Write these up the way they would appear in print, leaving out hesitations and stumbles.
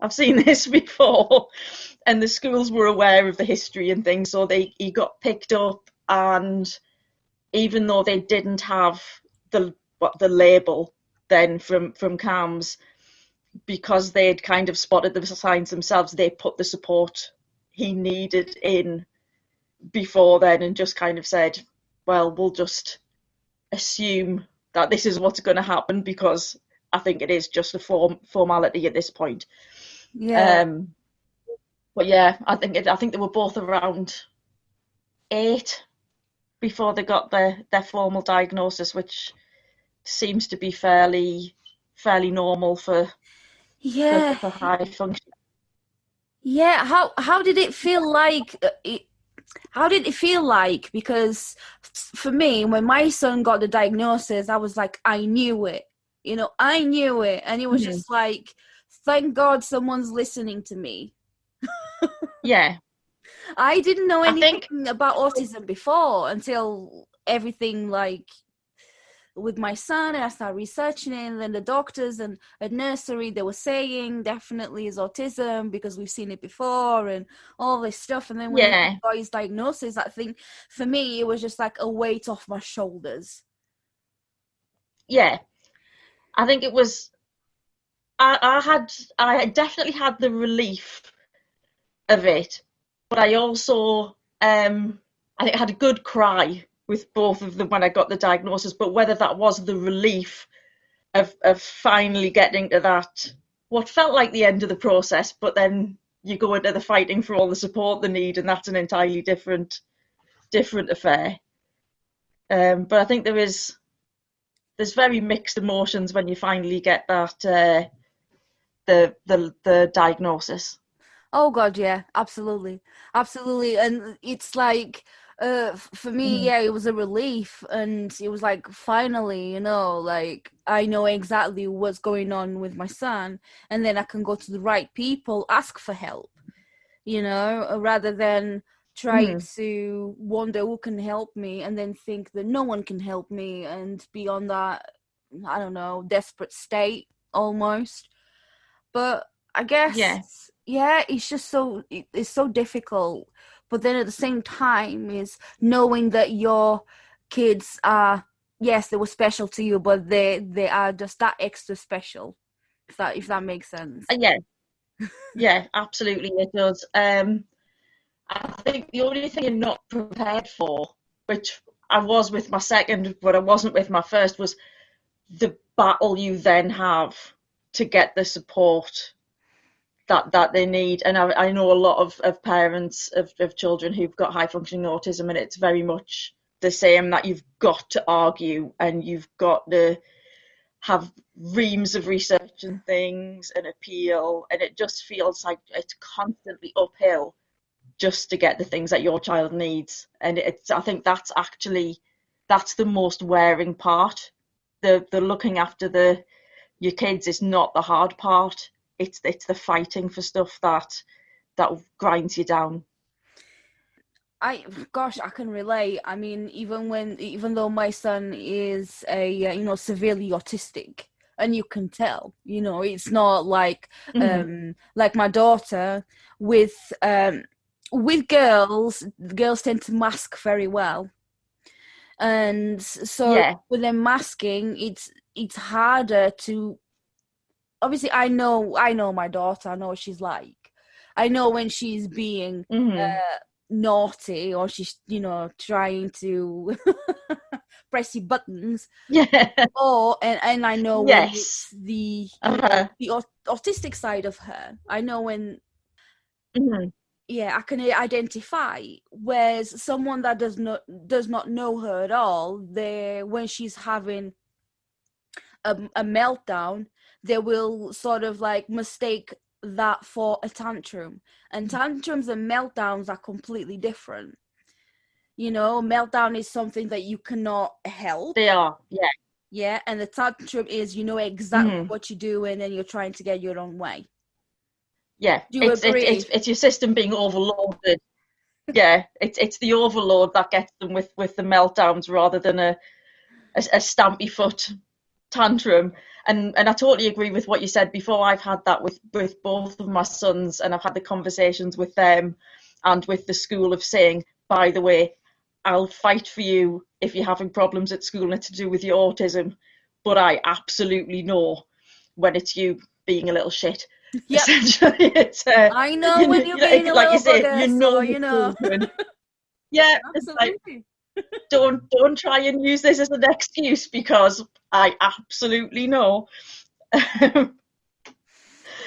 I've seen this before. And the schools were aware of the history and things, so he got picked up, and even though they didn't have the label then from CAMS, because they'd kind of spotted the signs themselves, they put the support he needed in before then, and just kind of said, well, we'll just assume that this is what's going to happen, because I think it is just a formality at this point. Yeah. But yeah, I think they were both around 8 before they got their formal diagnosis, which seems to be fairly normal for Yeah. high function. Yeah. How did it feel like? How did it feel like? Because for me, when my son got the diagnosis, I was like, I knew it. I knew it. And it was Mm-hmm. just like, thank God someone's listening to me. Yeah, I didn't know I anything think. about autism before until everything, like, with my son, and I started researching it, and then the doctors and at nursery, they were saying definitely is autism because we've seen it before and all this stuff. And then when he Yeah, got his diagnosis, I think for me it was just like a weight off my shoulders. yeah. I think it was. I definitely had the relief of it, but I also I think I had a good cry with both of them when I got the diagnosis. But whether that was the relief of finally getting to that, what felt like the end of the process, but then you go into the fighting for all the support they need, and that's an entirely different affair. But I think there's very mixed emotions when you finally get that the diagnosis. Oh God, yeah, absolutely, absolutely. And it's like, for me, Mm. yeah, it was a relief, and it was like finally, like I know exactly what's going on with my son, and then I can go to the right people, ask for help, rather than try Mm. to wonder who can help me, and then think that no one can help me, and be on that, I don't know, desperate state almost. But I Yeah, guess, yeah, it's just it's so difficult. But then at the same time is knowing that your kids are, yes, they were special to you, but they are just that extra special. If that makes sense. yeah, yeah, absolutely it does. I think the only thing you're not prepared for, which I was with my second, but I wasn't with my first, was the battle you then have to get the support that they need. And I know a lot of parents of children who've got high functioning autism, and it's very much the same, that you've got to argue and you've got to have reams of research and things and appeal, and it just feels like it's constantly uphill just to get the things that your child needs. And I think that's the most wearing part. The looking after your kids is not the hard part. It's the fighting for stuff that grinds you down. Gosh, I can relate. I mean, even though my son is severely autistic, and you can tell, it's not Mm-hmm. like my daughter with girls tend to mask very well, and so Yeah. with them masking, it's harder to. Obviously, I know my daughter. I know what she's like. I know when she's being Mm-hmm. naughty, or she's trying to pressy buttons, Yeah. or and I know when Yes. it's the Uh-huh. autistic side of her. I know when, Mm-hmm. yeah, I can identify. Whereas someone that does not know her at all, when she's having a meltdown, they will sort of like mistake that for a tantrum, and tantrums and meltdowns are completely different. Meltdown is something that you cannot help. They are. Yeah. Yeah, and the tantrum is exactly Mm-hmm. what you do, and then you're trying to get your own way. Yeah. Do you It's agree? it's your system being overloaded. Yeah. It's the overload that gets them with the meltdowns, rather than a stampy foot. tantrum. And I totally agree with what you said before. I've had that with both of my sons, and I've had the conversations with them and with the school of saying, by the way, I'll fight for you if you're having problems at school and it's to do with your autism, but I absolutely know when it's you being a little shit. Yep. Essentially, it's I know when you're being a like you little say, bugger, you so know you the know. children. Yeah, it's like, Absolutely. don't try and use this as an excuse, because I absolutely know.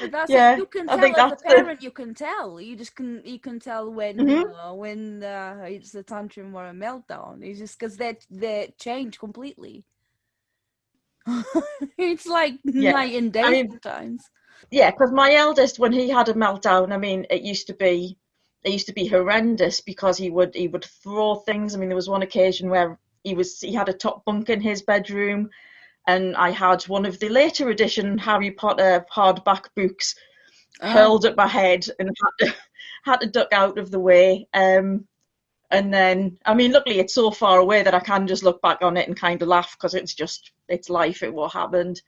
But that's it. Yeah, You can I tell think as a that's the. parent. You can tell. You can tell when Mhm. when it's a tantrum or a meltdown. It's just because they change completely. It's like Yeah, night and I day mean, sometimes. yeah, because my eldest, when he had a meltdown, I mean, it used to be horrendous, because he would throw things. I mean, there was one occasion where he had a top bunk in his bedroom, and I had one of the later edition Harry Potter hardback books Oh, hurled at my head, and had to duck out of the way. And then, I mean, luckily it's so far away that I can just look back on it and kind of laugh, because it's life, it what happened.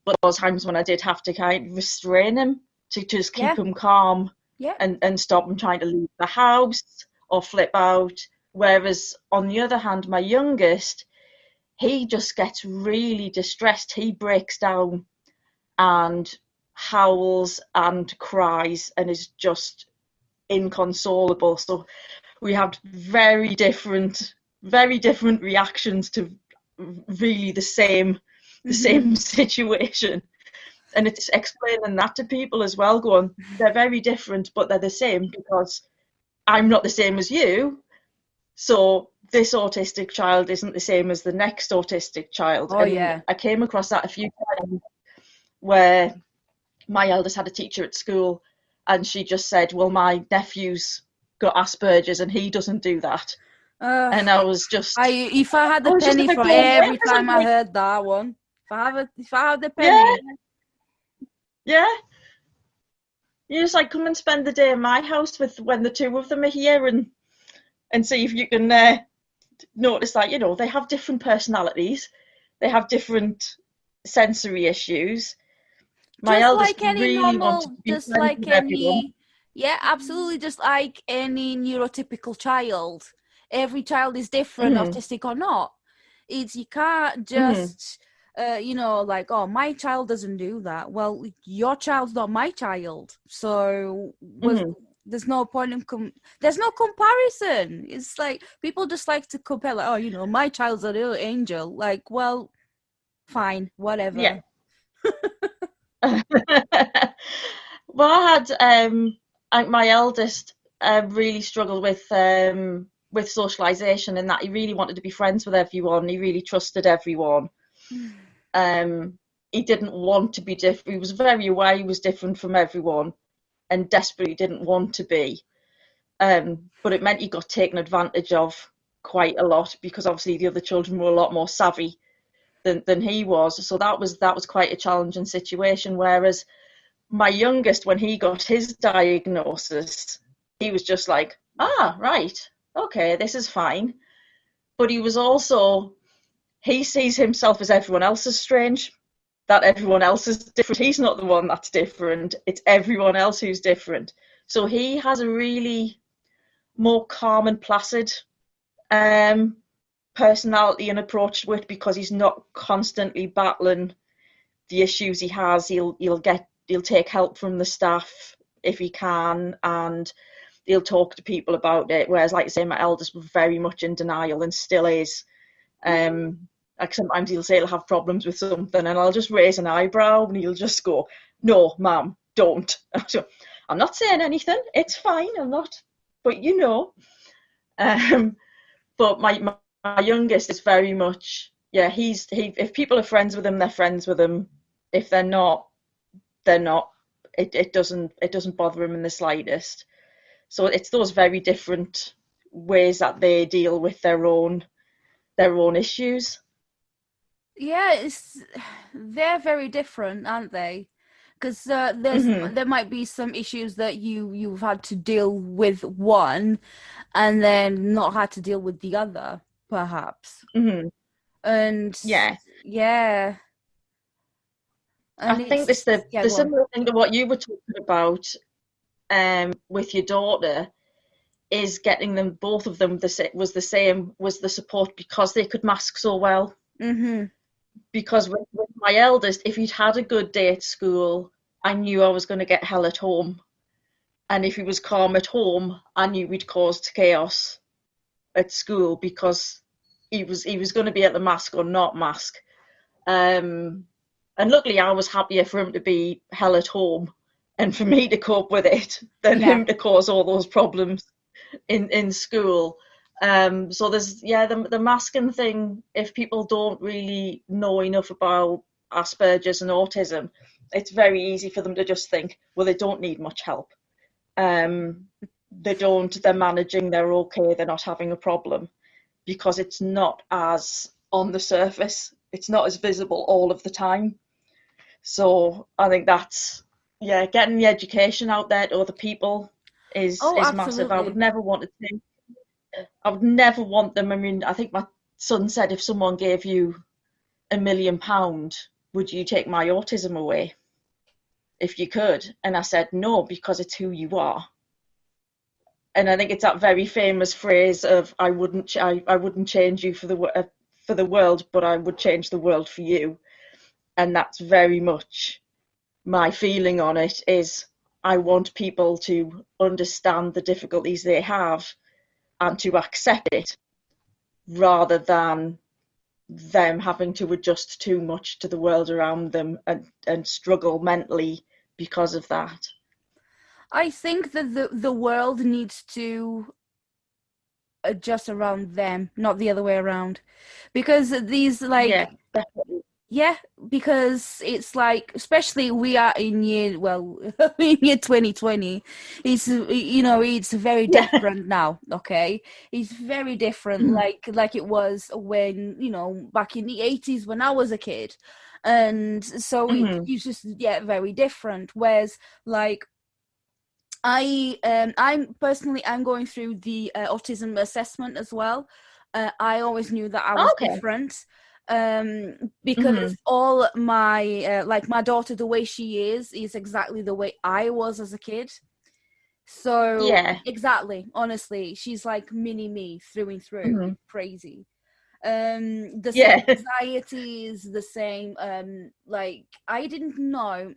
But there was times when I did have to kind of restrain him to just yeah, keep him calm, yeah. and stop him trying to leave the house or flip out. Whereas on the other hand, my youngest, he just gets really distressed. He breaks down and howls and cries and is just inconsolable. So we have very different reactions to really the same situation. And it's explaining that to people as well, going, they're very different, but they're the same, because I'm not the same as you. So this autistic child isn't the same as the next autistic child. Oh And yeah. I came across that a few times, where my eldest had a teacher at school, and she just said, well, my nephew's got Asperger's and he doesn't do that. Uh, And if I had I a was just a penny bit for blown away, every because I'm time I like, heard that one, if I had the yeah, penny, yeah. You just like come and spend the day in my house with when the two of them are here, and see if you can notice that, they have different personalities, they have different sensory issues. My just eldest like any really wanted normal, to be just friends like with everyone. any, yeah, absolutely, just like any neurotypical child. Every child is different, Hmm. autistic or not. It's you can't Hmm. just, like, oh, my child doesn't do that. Well, your child's not my child, so Hmm. there's no point in there's no comparison. It's like people just like to compare, like, oh, my child's a little angel. Like, well, fine, Yeah. whatever. Well, my eldest really struggled with socialization, in that he really wanted to be friends with everyone. He really trusted everyone. Um, he didn't want to be different. He was very aware he was different from everyone, and desperately didn't want to be. But it meant he got taken advantage of quite a lot, because obviously the other children were a lot more savvy than he was. So that was quite a challenging situation. Whereas my youngest, when he got his diagnosis, he was just like, right, okay, this is fine. But he sees himself as everyone else is strange, that everyone else is different. He's not the one that's different, it's everyone else who's different. So he has a really more calm and placid um, personality and approach to it, because he's not constantly battling the issues he has. He'll take help from the staff if he can, and he'll talk to people about it. Whereas, like I say, my eldest was very much in denial, and still is. Like sometimes he'll say he'll have problems with something, and I'll just raise an eyebrow, and he'll just go, "No, ma'am, don't." I'm not saying anything. It's fine. I'm not, but Um, but my youngest is very much, yeah. If people are friends with him, they're friends with him. If they're not, they're not. It doesn't bother him in the slightest. So it's those very different ways that they deal with their own issues. Yeah, they're very different, aren't they? Because Mhm. there might be some issues that you've had to deal with one, and then not had to deal with the other, perhaps. Mhm. And Yeah. yeah, I And think this yeah, the go on. similar thing to what you were talking about with your daughter is getting them, both of them, was the same, was the support because they could mask so well. Mm-hmm. Because with my eldest, if he'd had a good day at school, I knew I was going to get hell at home. And if he was calm at home, I knew we'd caused chaos at school because he was going to be at the mask or not mask. Um, and luckily, I was happier for him to be hell at home and for me to cope with it than Yeah. him to cause all those problems in school. So there's the masking thing. If people don't really know enough about Asperger's and autism, it's very easy for them to just think, well, they don't need much help. They don't. They're managing. They're okay. They're not having a problem because it's not as on the surface. It's not as visible all of the time. So I think that's getting the education out there to other people Oh, is massive. I would absolutely. never want to think. I would never want them. I mean, I think my son said, if someone gave you £1 million, would you take my autism away if you could? And I said no, because it's who you are. And I think it's that very famous phrase of I wouldn't change you for the world, but I would change the world for you. And that's very much my feeling on it. Is I want people to understand the difficulties they have and to accept it, rather than them having to adjust too much to the world around them and struggle mentally because of that. I think that the world needs to adjust around them, not the other way around. Because these, Yeah, like, definitely. yeah, because it's like, especially we are in year, well, in year 2020, it's very Yeah. different now, okay? It's very different, Mm-hmm. like it was when, back in the 80s when I was a kid. And so Mm-hmm. it's just, yeah, very different. Whereas, like, I'm going through the autism assessment as well. I always knew that I was Okay. different, Mm-hmm. because all my like my daughter, the way she is exactly the way I was as a kid. So Yeah. exactly, honestly, she's like mini me through and through. Mm-hmm. It's crazy. The same Yeah. anxieties, the same like I didn't know.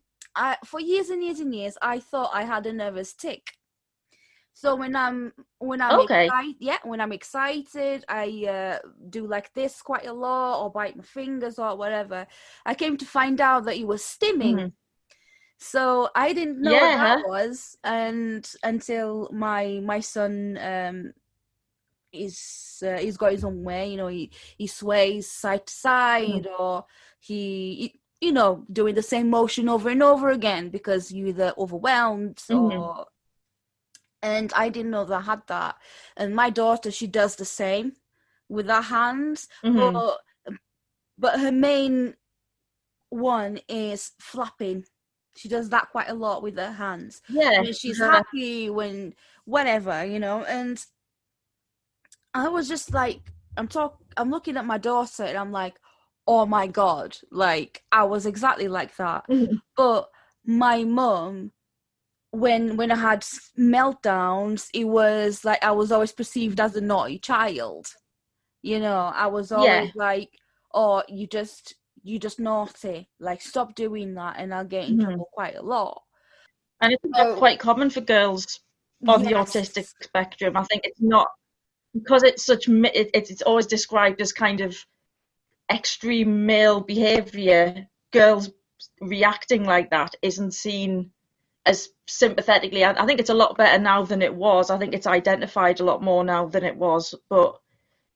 For years and years and years, I thought I had a nervous tick. So when I'm Okay. excited, yeah, when I'm excited, I do like this quite a lot, or bite my fingers or whatever. I came to find out that it was stimming. Mm-hmm. So I didn't know what Yeah. that Huh? was, and until my son he's got his own way. He sways side to Mm-hmm. side, or he doing the same motion over and over again because you're either overwhelmed Mm-hmm. or. And I didn't know that I had that. And my daughter, she does the same with her hands, Mm-hmm. but her main one is flapping. She does that quite a lot with her hands Yeah. when she's Huh. happy, when whatever. And I was just like, I'm looking at my daughter, and I'm like, oh my god, like I was exactly like that. Mm-hmm. But my mum, when I had meltdowns, it was like I was always perceived as a naughty child. I was always Yeah. like, "Oh, you just naughty. Like, stop doing that," and I'll get in Mm-hmm. trouble quite a lot. And I think that's So quite common for girls on the autistic yes, spectrum. I think it's not because it's such it's always described as kind of extreme male behavior. Girls reacting like that isn't seen as sympathetically. I think it's a lot better now than it was. I think it's identified a lot more now than it was, but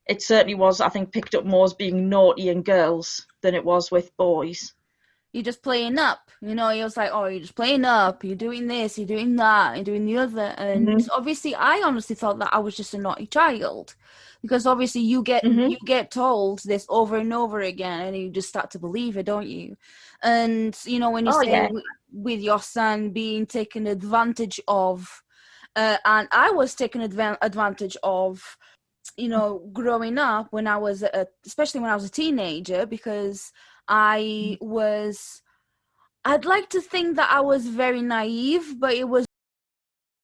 it certainly was, I think, picked up more as being naughty in girls than it was with boys. you're just playing up. He was like, "Oh, you're just playing up. You're doing this. You're doing that. You're doing the other." And Mm-hmm. obviously, I honestly thought that I was just a naughty child, because obviously you get Mm-hmm. you get told this over and over again, and you just start to believe it, don't you? And when you Oh say yeah. with your son being taken advantage of, and I was taken advantage of, growing up when I was, especially when I was a teenager, because I was I'd like to think that I was very naive, but it was